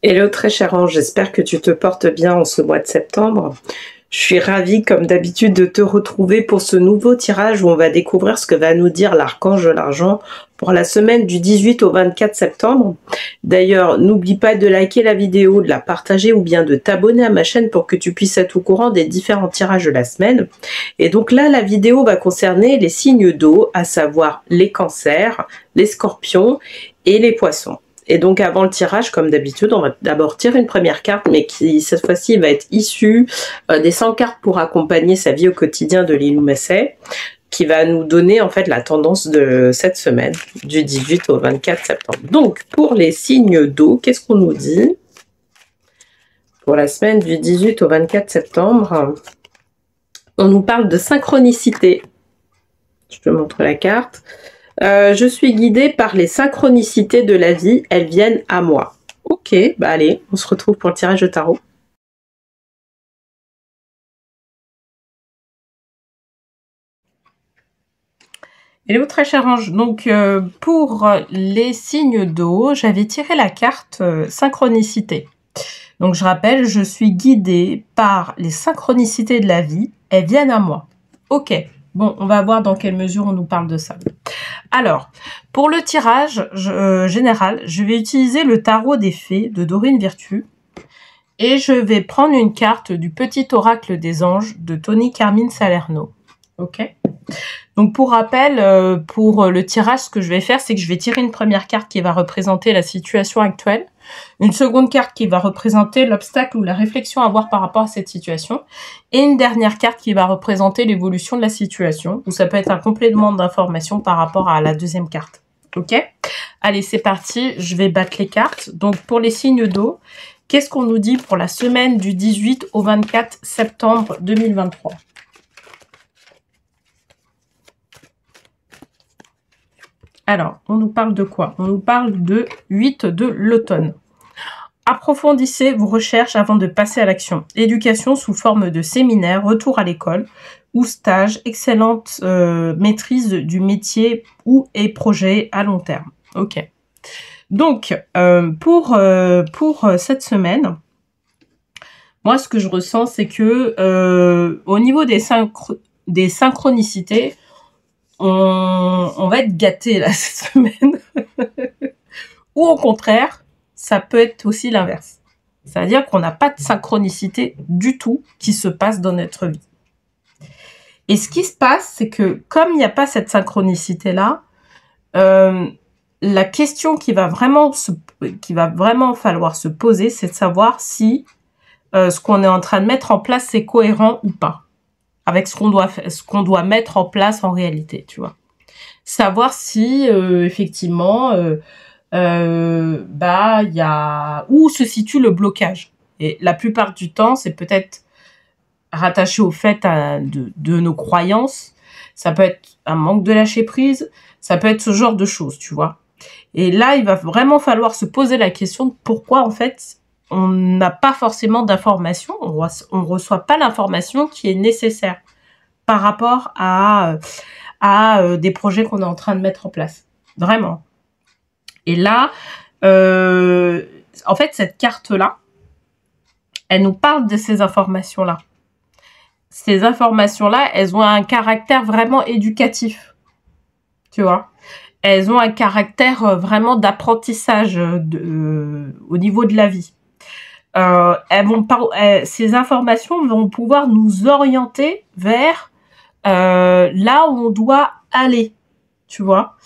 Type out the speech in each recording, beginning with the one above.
Hello très cher Ange, j'espère que tu te portes bien en ce mois de septembre. Je suis ravie comme d'habitude de te retrouver pour ce nouveau tirage où on va découvrir ce que va nous dire l'archange de l'argent pour la semaine du 18 au 24 septembre. D'ailleurs, n'oublie pas de liker la vidéo, de la partager ou bien de t'abonner à ma chaîne pour que tu puisses être au courant des différents tirages de la semaine. Et donc là, la vidéo va concerner les signes d'eau, à savoir les cancers, les scorpions et les poissons. Et donc avant le tirage, comme d'habitude, on va d'abord tirer une première carte, mais qui cette fois-ci va être issue des 100 cartes pour accompagner sa vie au quotidien de Lilou Massé, qui va nous donner en fait la tendance de cette semaine, du 18 au 24 septembre. Donc pour les signes d'eau, qu'est-ce qu'on nous dit pour la semaine du 18 au 24 septembre? On nous parle de synchronicité. Je te montre la carte. Je suis guidée par les synchronicités de la vie, elles viennent à moi. Ok, bah allez, on se retrouve pour le tirage de tarot. Hello très cher Ange, donc pour les signes d'eau, j'avais tiré la carte synchronicité. Donc je rappelle, je suis guidée par les synchronicités de la vie, elles viennent à moi. Ok, bon, on va voir dans quelle mesure on nous parle de ça. Alors, pour le tirage général, je vais utiliser le tarot des fées de Dorine Virtue et je vais prendre une carte du petit oracle des anges de Tony Carmine Salerno. Ok. Donc pour rappel, pour le tirage, ce que je vais faire, c'est que je vais tirer une première carte qui va représenter la situation actuelle, une seconde carte qui va représenter l'obstacle ou la réflexion à avoir par rapport à cette situation, et une dernière carte qui va représenter l'évolution de la situation, ou ça peut être un complément d'information par rapport à la deuxième carte. Ok? Allez, c'est parti, je vais battre les cartes. Donc pour les signes d'eau, qu'est-ce qu'on nous dit pour la semaine du 18 au 24 septembre 2023? Alors, on nous parle de quoi? On nous parle de 8 de l'automne. Approfondissez vos recherches avant de passer à l'action. Éducation sous forme de séminaire, retour à l'école ou stage, excellente maîtrise du métier ou et projet à long terme. Ok. Donc, pour cette semaine, moi, ce que je ressens, c'est que au niveau des synchronicités, on va être gâté là cette semaine. Ou au contraire, ça peut être aussi l'inverse. C'est-à-dire qu'on n'a pas de synchronicité du tout qui se passe dans notre vie. Et ce qui se passe, c'est que comme il n'y a pas cette synchronicité-là, la question qui va vraiment falloir se poser, c'est de savoir si ce qu'on est en train de mettre en place, c'est cohérent ou pas avec ce qu'on doit mettre en place en réalité, tu vois. Savoir si effectivement il y a où se situe le blocage. Et la plupart du temps, c'est peut-être rattaché au fait de nos croyances. Ça peut être un manque de lâcher prise. Ça peut être ce genre de choses, tu vois. Et là, il va vraiment falloir se poser la question de pourquoi, en fait, on n'a pas forcément d'information. On reçoit pas l'information qui est nécessaire par rapport à des projets qu'on est en train de mettre en place. Vraiment. Et là, en fait, cette carte-là, elle nous parle de ces informations-là. Ces informations-là, elles ont un caractère vraiment éducatif, tu vois. Elles ont un caractère vraiment d'apprentissage au niveau de la vie. Ces informations vont pouvoir nous orienter vers là où on doit aller, tu vois.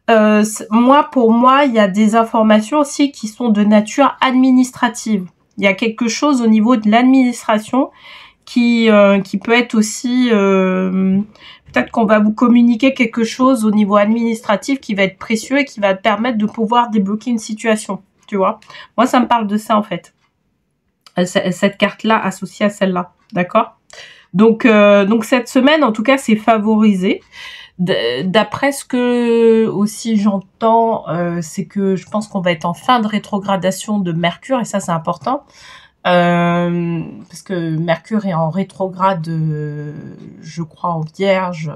Pour moi, il y a des informations aussi qui sont de nature administrative. Il y a quelque chose au niveau de l'administration qui peut être aussi... peut-être qu'on va vous communiquer quelque chose au niveau administratif qui va être précieux et qui va te permettre de pouvoir débloquer une situation, tu vois. Moi, ça me parle de ça, en fait. Cette carte-là associée à celle-là, d'accord ? Donc cette semaine, en tout cas, c'est favorisé. D'après ce que aussi j'entends, c'est que je pense qu'on va être en fin de rétrogradation de Mercure, et ça c'est important, parce que Mercure est en rétrograde, je crois en Vierge,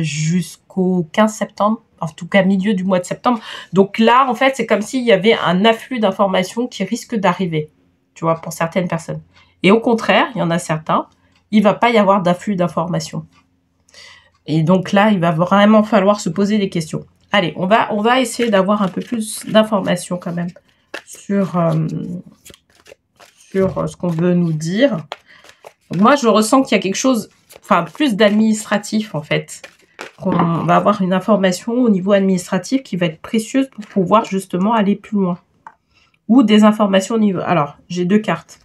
jusqu'au 15 septembre, en tout cas milieu du mois de septembre. Donc là, en fait, c'est comme s'il y avait un afflux d'informations qui risque d'arriver, tu vois, pour certaines personnes. Et au contraire, il y en a certains, il va pas y avoir d'afflux d'informations. Et donc là, il va vraiment falloir se poser des questions. Allez, on va essayer d'avoir un peu plus d'informations quand même sur ce qu'on veut nous dire. Donc moi, je ressens qu'il y a quelque chose, enfin plus d'administratif en fait. On va avoir une information au niveau administratif qui va être précieuse pour pouvoir justement aller plus loin. Ou des informations au niveau... Alors, j'ai 2 cartes.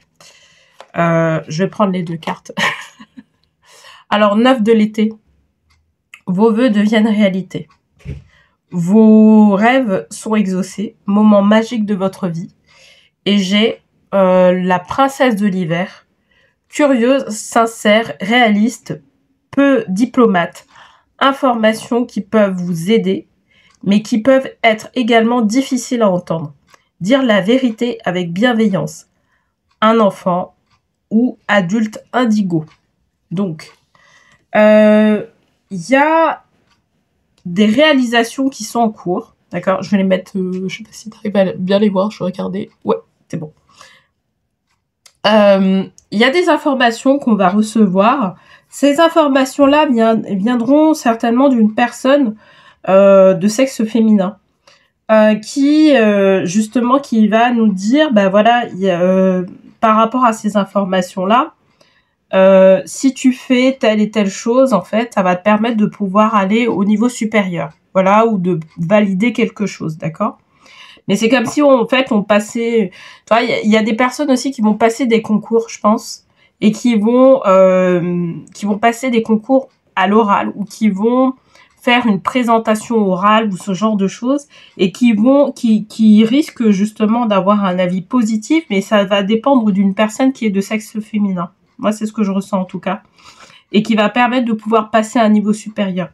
Je vais prendre les 2 cartes. Alors, 9 de l'été. Vos vœux deviennent réalité. Vos rêves sont exaucés. Moment magique de votre vie. Et j'ai la princesse de l'hiver. Curieuse, sincère, réaliste, peu diplomate. Informations qui peuvent vous aider, mais qui peuvent être également difficiles à entendre. Dire la vérité avec bienveillance. Un enfant ou adulte indigo. Donc, il y a des réalisations qui sont en cours. D'accord, je vais les mettre, je sais pas si tu arrives à bien les voir, je vais regarder. Ouais, c'est bon. Il y a des informations qu'on va recevoir. Ces informations-là viendront certainement d'une personne de sexe féminin qui justement qui va nous dire, ben voilà, par rapport à ces informations-là, si tu fais telle et telle chose, en fait, ça va te permettre de pouvoir aller au niveau supérieur, voilà, ou de valider quelque chose, d'accord? Mais c'est comme si on passait, tu vois, il y a des personnes aussi qui vont passer des concours, je pense, et qui vont passer des concours à l'oral ou qui vont faire une présentation orale ou ce genre de choses et qui risquent justement d'avoir un avis positif, mais ça va dépendre d'une personne qui est de sexe féminin. Moi, c'est ce que je ressens en tout cas, et qui va permettre de pouvoir passer à un niveau supérieur.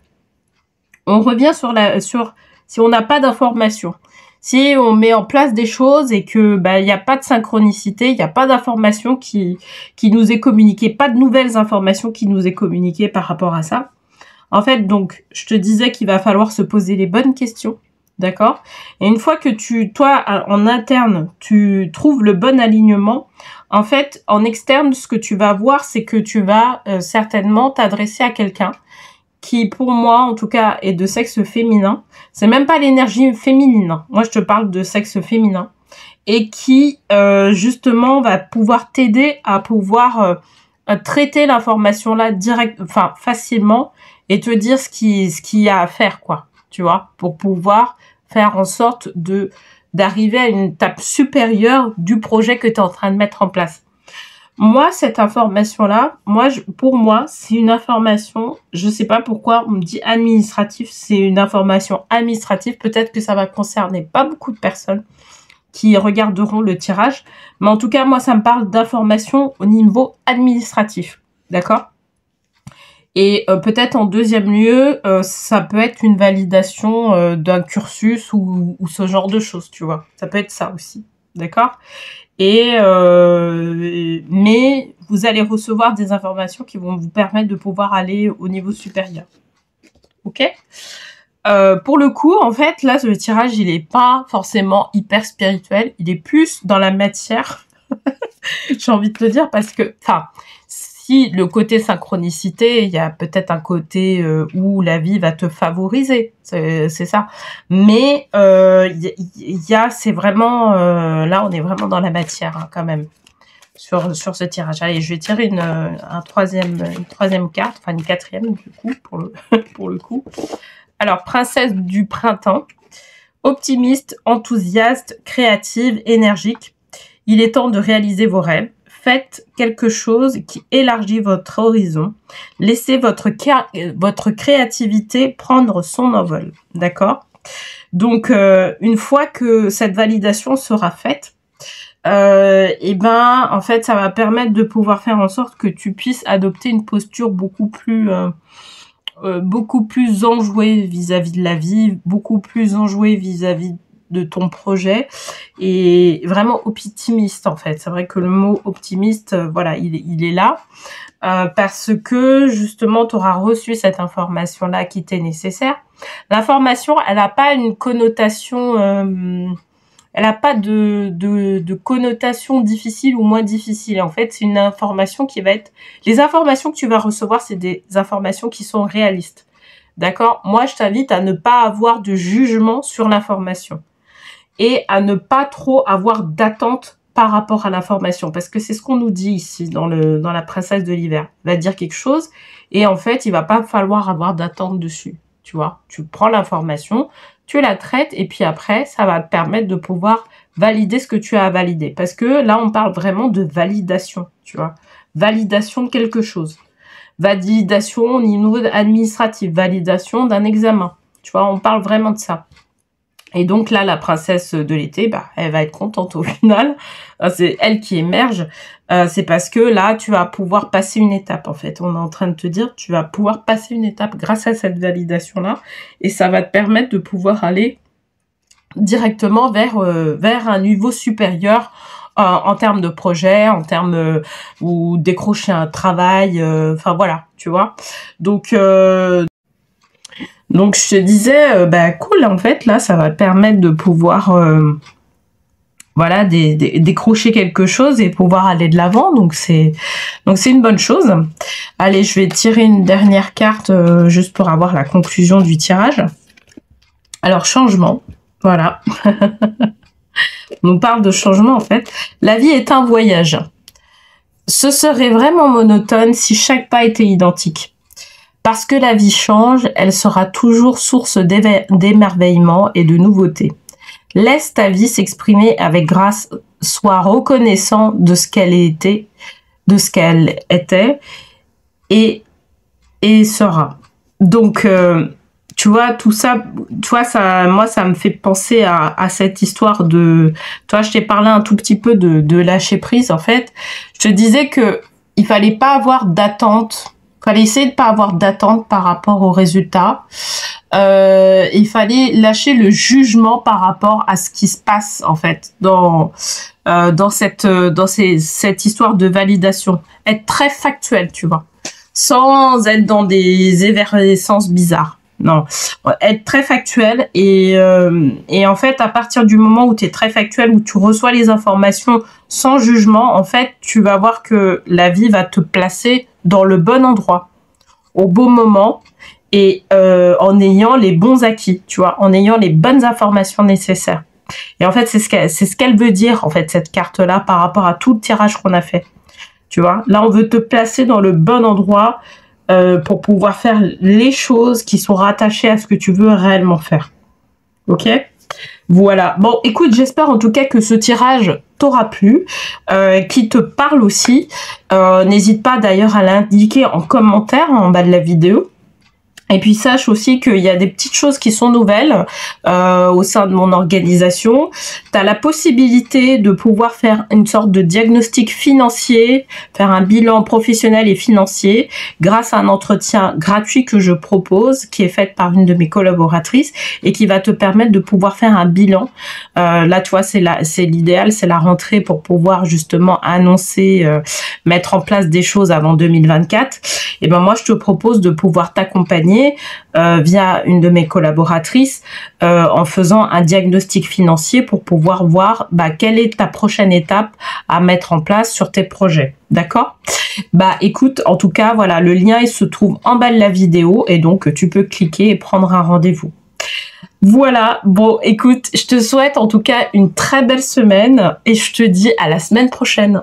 On revient sur si on n'a pas d'information. Si on met en place des choses et que il n'y a pas de synchronicité, il n'y a pas d'information qui nous est communiquée, pas de nouvelles informations qui nous est communiquées par rapport à ça. En fait, donc, je te disais qu'il va falloir se poser les bonnes questions, d'accord? Et une fois que toi, en interne, tu trouves le bon alignement, en fait, en externe, ce que tu vas voir, c'est que tu vas certainement t'adresser à quelqu'un qui, pour moi, en tout cas, est de sexe féminin. C'est même pas l'énergie féminine. Moi, je te parle de sexe féminin. Et qui, justement, va pouvoir t'aider à pouvoir traiter l'information là facilement et te dire ce qu'il y a à faire, quoi. Tu vois, pour pouvoir faire en sorte d'arriver à une étape supérieure du projet que tu es en train de mettre en place. Moi, cette information-là, pour moi, c'est une information, je sais pas pourquoi on me dit administratif, c'est une information administrative, peut-être que ça va concerner pas beaucoup de personnes qui regarderont le tirage, mais en tout cas, moi, ça me parle d'informations au niveau administratif, d'accord? Et peut-être en deuxième lieu, ça peut être une validation d'un cursus ou ce genre de choses, tu vois. Ça peut être ça aussi, d'accord? Mais vous allez recevoir des informations qui vont vous permettre de pouvoir aller au niveau supérieur. Ok? Pour le coup, en fait, là, le tirage, il est pas forcément hyper spirituel. Il est plus dans la matière. J'ai envie de te dire parce que, si le côté synchronicité, il y a peut-être un côté où la vie va te favoriser, c'est ça. Mais c'est vraiment là, on est vraiment dans la matière hein, quand même sur ce tirage. Allez, je vais tirer une troisième carte, enfin une quatrième du coup pour le coup. Alors, princesse du printemps, optimiste, enthousiaste, créative, énergique. Il est temps de réaliser vos rêves. Faites quelque chose qui élargit votre horizon. Laissez votre créativité prendre son envol. D'accord? Donc, une fois que cette validation sera faite, en fait, ça va permettre de pouvoir faire en sorte que tu puisses adopter une posture beaucoup plus enjouée vis-à-vis de la vie, beaucoup plus enjouée vis-à-vis de ton projet et vraiment optimiste en fait. C'est vrai que le mot optimiste, voilà, il est là parce que justement tu auras reçu cette information-là qui t'est nécessaire L'information, elle n'a pas une connotation, elle n'a pas de connotation difficile ou moins difficile. En fait, c'est une information qui va être... Les informations que tu vas recevoir, c'est des informations qui sont réalistes. D'accord? Moi, je t'invite à ne pas avoir de jugement sur l'information et à ne pas trop avoir d'attente par rapport à l'information, parce que c'est ce qu'on nous dit ici dans la princesse de l'hiver. Il va dire quelque chose et en fait, il va pas falloir avoir d'attente dessus. Tu vois, tu prends l'information, tu la traites et puis après, ça va te permettre de pouvoir valider ce que tu as à valider. Parce que là, on parle vraiment de validation, tu vois. Validation de quelque chose. Validation au niveau administratif, validation d'un examen. Tu vois, on parle vraiment de ça. Et donc là, la princesse de l'été, bah, elle va être contente au final. C'est elle qui émerge. C'est parce que là, tu vas pouvoir passer une étape, en fait. On est en train de te dire, tu vas pouvoir passer une étape grâce à cette validation-là. Et ça va te permettre de pouvoir aller directement vers un niveau supérieur en termes de projet, en termes ou décrocher un travail. Enfin, voilà, tu vois. Donc, je te disais, bah cool, en fait, là, ça va te permettre de pouvoir, voilà, décrocher quelque chose et pouvoir aller de l'avant. Donc c'est une bonne chose. Allez, je vais tirer une dernière carte juste pour avoir la conclusion du tirage. Alors, changement, voilà. On nous parle de changement, en fait. La vie est un voyage. Ce serait vraiment monotone si chaque pas était identique. Parce que la vie change, elle sera toujours source d'émerveillement et de nouveautés. Laisse ta vie s'exprimer avec grâce, sois reconnaissant de ce qu'elle était, et sera. Donc, tu vois, tout ça, tu vois, moi, ça me fait penser à cette histoire de... Tu vois, je t'ai parlé un tout petit peu de lâcher prise, en fait. Je te disais que il fallait pas avoir d'attente. Il fallait essayer de pas avoir d'attente par rapport aux résultats. Il fallait lâcher le jugement par rapport à ce qui se passe, en fait, dans cette histoire de validation. Être très factuel, tu vois, sans être dans des effervescences bizarres. Non, être très factuel et en fait, à partir du moment où tu es très factuel, où tu reçois les informations sans jugement, en fait, tu vas voir que la vie va te placer dans le bon endroit, au bon moment, et en ayant les bons acquis, tu vois, en ayant les bonnes informations nécessaires. Et en fait, c'est ce qu'elle veut dire, en fait, cette carte-là, par rapport à tout le tirage qu'on a fait. Tu vois, là, on veut te placer dans le bon endroit pour pouvoir faire les choses qui sont rattachées à ce que tu veux réellement faire. Ok ? Voilà. Bon, écoute, j'espère en tout cas que ce tirage t'aura plu, qui te parle aussi. N'hésite pas d'ailleurs à l'indiquer en commentaire en bas de la vidéo. Et puis sache aussi qu'il y a des petites choses qui sont nouvelles au sein de mon organisation. Tu as la possibilité de pouvoir faire une sorte de diagnostic financier, faire un bilan professionnel et financier grâce à un entretien gratuit que je propose, qui est fait par une de mes collaboratrices et qui va te permettre de pouvoir faire un bilan. Là, tu vois, c'est l'idéal, c'est la rentrée pour pouvoir justement annoncer, mettre en place des choses avant 2024. Et ben moi, je te propose de pouvoir t'accompagner via une de mes collaboratrices en faisant un diagnostic financier pour pouvoir voir quelle est ta prochaine étape à mettre en place sur tes projets. D'accord? Écoute, en tout cas, voilà, le lien il se trouve en bas de la vidéo et donc tu peux cliquer et prendre un rendez-vous. Voilà, bon, écoute, je te souhaite en tout cas une très belle semaine et je te dis à la semaine prochaine.